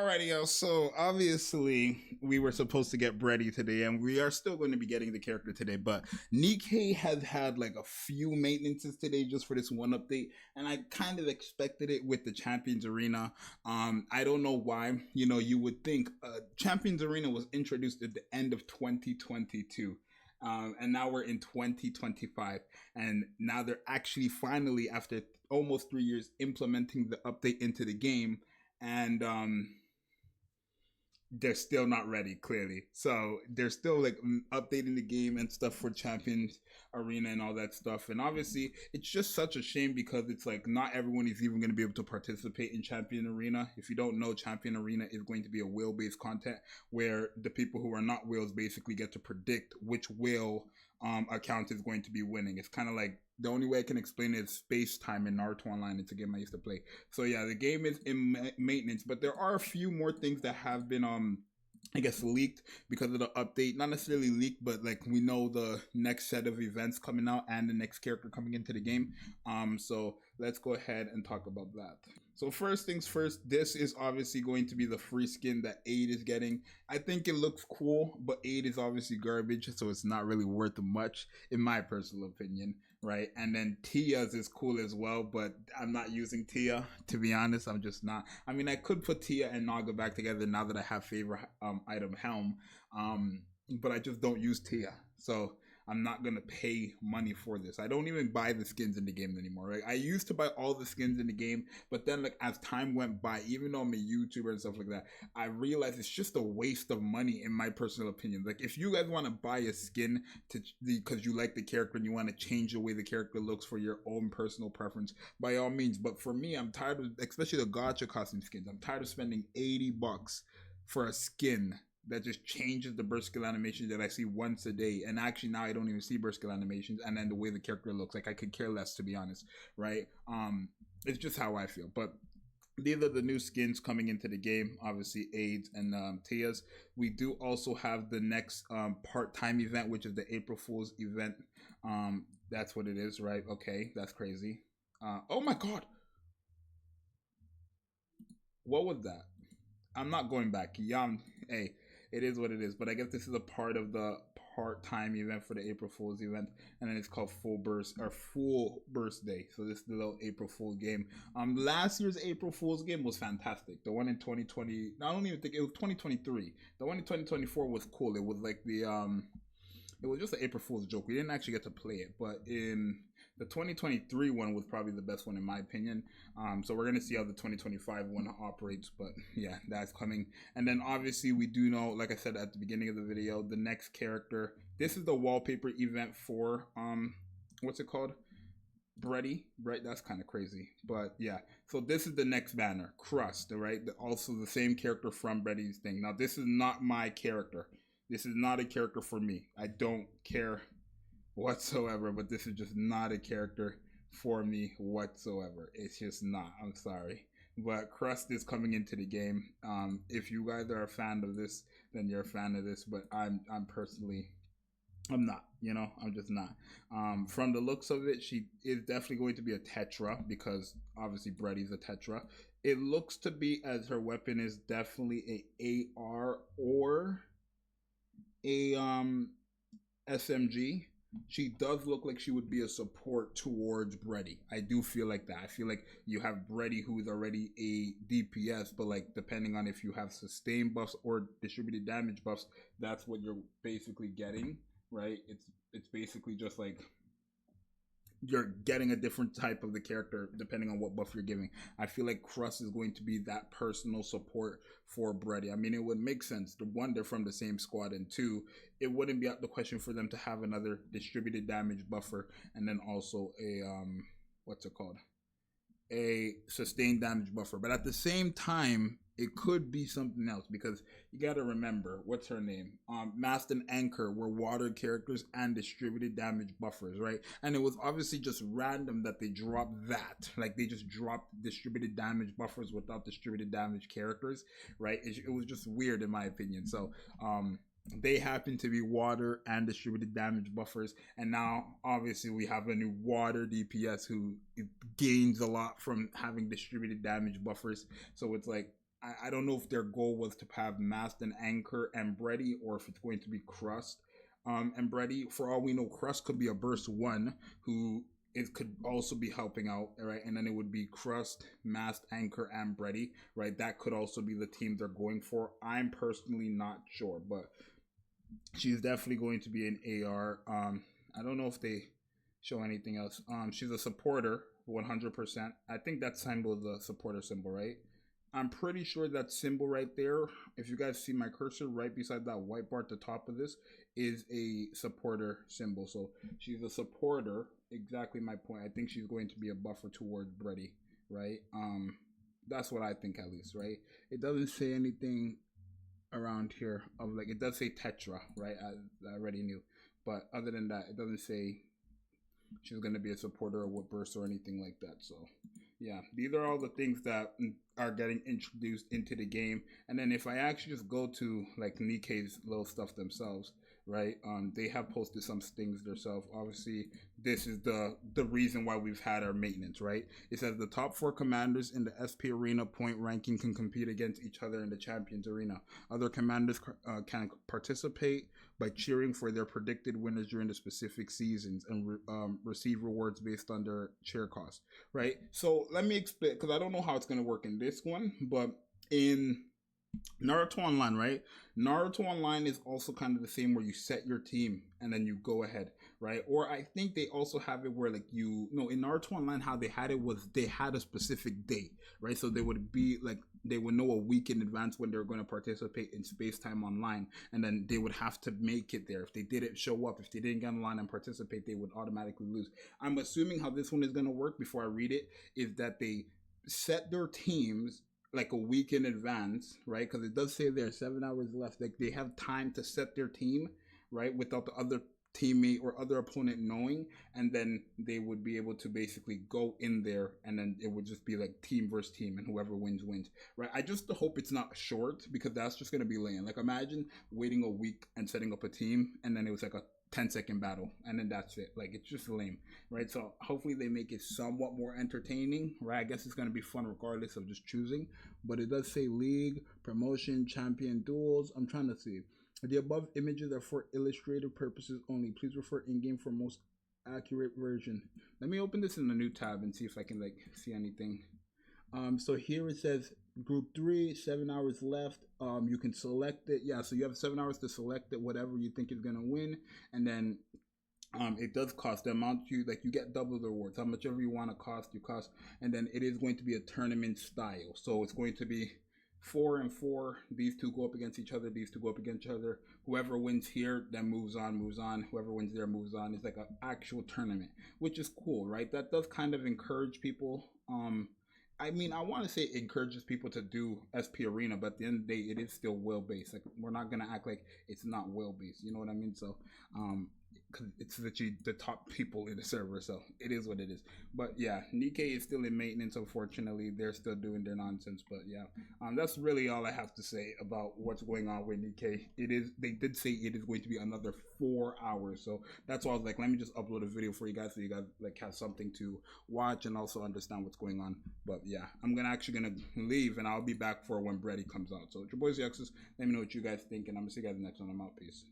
Alrighty, yo. So obviously we were supposed to get Brady today, and we are still going to be getting the character today. But Nikke has had like a few maintenances today just for this one update, and I kind of expected it with the Champions Arena. I don't know why. You know, you would think Champions Arena was introduced at the end of 2022. And now we're in 2025, and now they're actually finally, after almost 3 years, implementing the update into the game, and they're still not ready, clearly. So they're still like updating the game and stuff for Champions Arena and all that stuff. And obviously it's just such a shame because it's like not everyone is even going to be able to participate in Champion Arena. If you don't know, Champion Arena is going to be a whale-based content where the people who are not whales basically get to predict which whale account is going to be winning. It's kind of like, the only way I can explain it is Space Time in Naruto Online. It's a game I used to play. So yeah, the game is in maintenance, but there are a few more things that have been I guess leaked because of the update. Not necessarily leaked, but like we know the next set of events coming out and the next character coming into the game. So let's go ahead and talk about that. So first things first, this is obviously going to be the free skin that Aid is getting. I think it looks cool, but Aid is obviously garbage, so it's not really worth much in my personal opinion, right? And then Tia's is cool as well, but I'm not using Tia, to be honest. I'm just not. I mean, I could put Tia and Naga back together now that I have favorite item Helm, but I just don't use Tia, so I'm not gonna pay money for this. I don't even buy the skins in the game anymore. Right? I used to buy all the skins in the game, but then like as time went by, even though I'm a YouTuber and stuff like that, I realized it's just a waste of money in my personal opinion. Like if you guys want to buy a skin because you like the character and you want to change the way the character looks for your own personal preference, by all means. But for me, I'm tired of, especially the gacha costume skins. I'm tired of spending $80 for a skin that just changes the burst skill animation that I see once a day. And actually now I don't even see burst skill animations, and then the way the character looks, like I could care less, to be honest, right? It's just how I feel. But these are the new skins coming into the game, obviously Aids and Tia's. We do also have the next part-time event, which is the April Fool's event. That's what it is, right? Okay, that's crazy. Oh my god, what was that? I'm not going back. Hey, it is what it is. But I guess this is a part of the part-time event for the April Fool's event, and then it's called Full Burst or Full Burst Day. So this is the little April Fool game. Last year's April Fool's game was fantastic. The one in 2020, I don't even think it was 2023. The one in 2024 was cool. It was like the it was just an April Fool's joke. We didn't actually get to play it, but in the 2023 one was probably the best one in my opinion. So we're gonna see how the 2025 one operates, but yeah, that's coming. And then obviously we do know, like I said at the beginning of the video, the next character. This is the wallpaper event for what's it called? Brady, right? That's kind of crazy, but yeah. So this is the next banner, Crust, right? Also the same character from Brady's thing. Now this is not my character. This is not a character for me. I don't care whatsoever, but this is just not a character for me whatsoever. It's just not. I'm sorry. But Crust is coming into the game. If you guys are a fan of this, then you're a fan of this. But I'm personally, I'm not. You know, I'm just not. From the looks of it, she is definitely going to be a Tetra because obviously Brady's a Tetra. It looks to be as her weapon is definitely a AR or a SMG. She does look like she would be a support towards Brady. I do feel like that. I feel like you have Brady, who is already a DPS, but like depending on if you have sustained buffs or distributed damage buffs, that's what you're basically getting, right? It's basically just like you're getting a different type of the character depending on what buff you're giving. I feel like Crust is going to be that personal support for Brady. I mean, it would make sense. The one, they're from the same squad, and two, it wouldn't be out the question for them to have another distributed damage buffer and then also a what's it called? A sustained damage buffer. But at the same time, it could be something else because you got to remember, what's her name? Mast and Anchor were water characters and distributed damage buffers, right? And it was obviously just random that they dropped that. Like they just dropped distributed damage buffers without distributed damage characters, right? It was just weird in my opinion. So they happen to be water and distributed damage buffers, and now obviously we have a new water DPS who gains a lot from having distributed damage buffers. So it's like I don't know if their goal was to have Mast and Anchor and Brady, or if it's going to be Crust and Brady. For all we know, Crust could be a burst one who it could also be helping out, right? And then it would be Crust, Mast, Anchor, and Brady, right? That could also be the team they're going for. I'm personally not sure, but she's definitely going to be an AR. I don't know if they show anything else. She's a supporter, 100%. I think that symbol is the supporter symbol, right? I'm pretty sure that symbol right there, if you guys see my cursor right beside that white bar at the top of this, is a supporter symbol. So she's a supporter, exactly my point. I think she's going to be a buffer towards Brady, right? That's what I think, at least, right? It doesn't say anything around here of like, it does say Tetra, right? I already knew, but other than that, it doesn't say she's going to be a supporter or what burst or anything like that. So yeah, these are all the things that are getting introduced into the game. And then if I actually just go to like Nikke's little stuff themselves, right? They have posted some things themselves. Obviously, this is the reason why we've had our maintenance, right? It says the top 4 commanders in the SP Arena point ranking can compete against each other in the Champions Arena. Other commanders can participate by cheering for their predicted winners during the specific seasons and receive rewards based on their cheer cost, right? So let me explain, because I don't know how it's going to work in this one, but in Naruto Online, right? Naruto Online is also kind of the same, where you set your team and then you go ahead, right? Or I think they also have it where like in Naruto Online, how they had it was they had a specific day, right? So they would be like, they would know a week in advance when they're going to participate in Space Time Online, and then they would have to make it there. If they didn't show up, if they didn't get online and participate, they would automatically lose. I'm assuming how this one is going to work, before I read it, is that they set their teams like a week in advance, right? Because it does say there 7 hours left. Like they have time to set their team, right, without the other teammate or other opponent knowing, and then they would be able to basically go in there, and then it would just be like team versus team, and whoever wins wins, right? I just hope it's not short, because that's just gonna be lame. Like imagine waiting a week and setting up a team, and then it was like a 10-second battle, and then that's it. Like it's just lame, right? So hopefully they make it somewhat more entertaining, right? I guess it's gonna be fun regardless of just choosing, but it does say league, promotion, champion, duels. I'm trying to see. The above images are for illustrative purposes only. Please refer in-game for most accurate version. Let me open this in a new tab and see if I can like see anything. So here it says group 3, 7 hours left. You can select it. Yeah, so you have 7 hours to select it, whatever you think is gonna win, and then it does cost the amount you get double the rewards. How much ever you want to cost, you cost, and then it is going to be a tournament style. So it's going to be 4 and 4. These two go up against each other. These two go up against each other. Whoever wins here then moves on. Whoever wins there moves on. It's like an actual tournament, which is cool, right? That does kind of encourage people. I mean, I want to say it encourages people to do SP Arena, but at the end of the day, it is still will based. Like we're not gonna act like it's not will based. You know what I mean? So, because it's literally the top people in the server, so it is what it is. But yeah, Nikke is still in maintenance. Unfortunately, they're still doing their nonsense. But yeah, that's really all I have to say about what's going on with Nikke. They did say it is going to be another 4 hours, so that's why I was like, let me just upload a video for you guys, so you guys like have something to watch and also understand what's going on. But yeah, I'm actually gonna leave, and I'll be back for when Brady comes out. So it's your boy Zxous. Let me know what you guys think, and I'm gonna see you guys next one. I'm out. Peace.